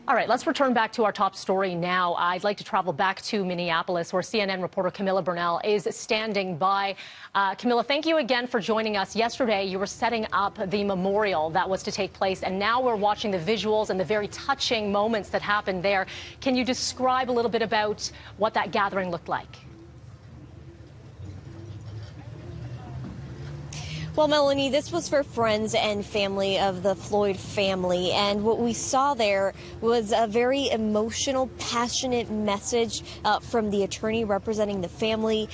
All right, let's return back to our top story now. I'd like to travel back to Minneapolis, where CNN reporter Camila Bernal is standing by. Camila, thank you again for joining us. Yesterday, you were setting up the memorial that was to take place, and now we're watching the visuals and the very touching moments that happened there. Can you describe a little bit about what that gathering looked like? Well, Melanie, this was for friends and family of the Floyd family, and what we saw there was a very emotional, passionate message from the attorney representing the family,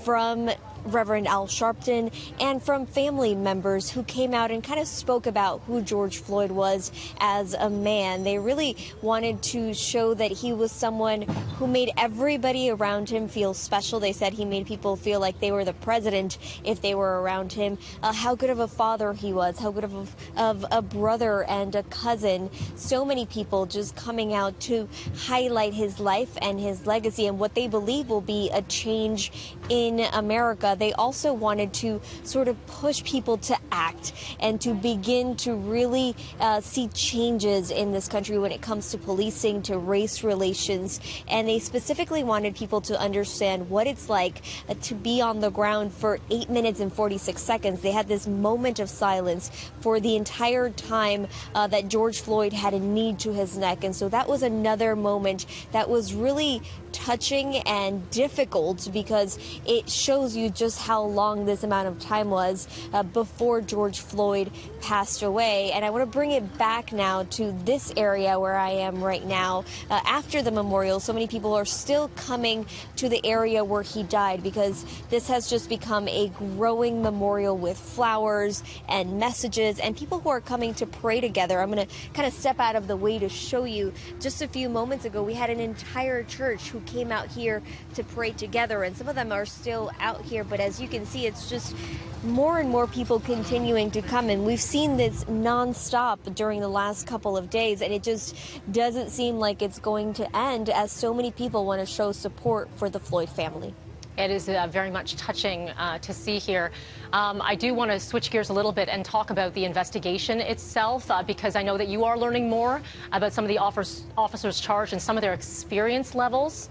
from Reverend Al Sharpton, and from family members who came out and kind of spoke about who George Floyd was as a man. They really wanted to show that he was someone who made everybody around him feel special. They said he made people feel like they were the president if they were around him, how good of a father he was, how good of a brother and a cousin. So many people just coming out to highlight his life and his legacy and what they believe will be a change in America. They also wanted to sort of push people to act and to begin to really see changes in this country when it comes to policing, to race relations. And they specifically wanted people to understand what it's like to be on the ground for 8 minutes and 46 seconds. They had this moment of silence for the entire time that George Floyd had a knee to his neck. And so that was another moment that was really touching and difficult, because it shows you just how long this amount of time was before George Floyd passed away. And I want to bring it back now to this area where I am right now. After the memorial, so many people are still coming to the area where he died, because this has just become a growing memorial with flowers and messages and people who are coming to pray together. I'm going to kind of step out of the way to show you. Just a few moments ago, we had an entire church who came out here to pray together, and some of them are still out here, but as you can see, it's just more and more people continuing to come, and we've seen this nonstop during the last couple of days, and it just doesn't seem like it's going to end, as so many people want to show support for the Floyd family. It is very much touching to see here. I do want to switch gears a little bit and talk about the investigation itself, because I know that you are learning more about some of the officers charged and some of their experience levels.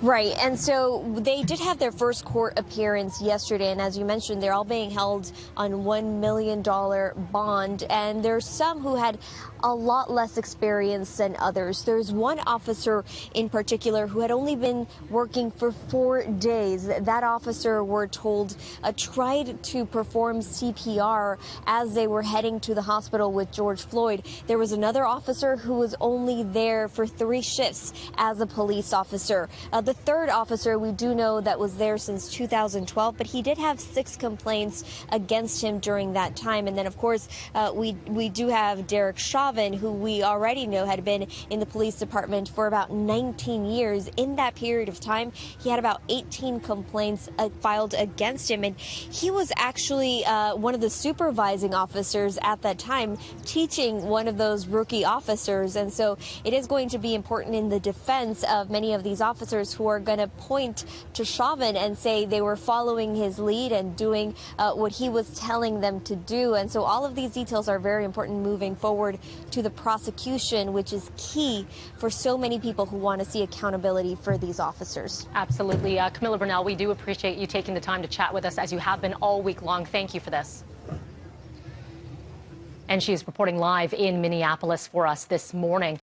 Right, and so they did have their first court appearance yesterday, and as you mentioned, they're all being held on $1 million bond, and there's some who had a lot less experience than others. There's one officer in particular who had only been working for 4 days. That officer, we're told, tried to perform CPR as they were heading to the hospital with George Floyd. There was another officer who was only there for 3 shifts as a police officer. The third officer, we do know that was there since 2012, but he did have 6 complaints against him during that time. And then, of course, we do have Derek Chauvin, who we already know had been in the police department for about 19 years. In that period of time, he had about 18 complaints filed against him, and he was actually one of the supervising officers at that time, teaching one of those rookie officers. And so it is going to be important in the defense of many of these officers who are going to point to Chauvin and say they were following his lead and doing what he was telling them to do. And so all of these details are very important moving forward to the prosecution, which is key for so many people who want to see accountability for these officers. Absolutely. Camila Bernal, we do appreciate you taking the time to chat with us, as you have been all week long. Thank you for this. And she's reporting live in Minneapolis for us this morning.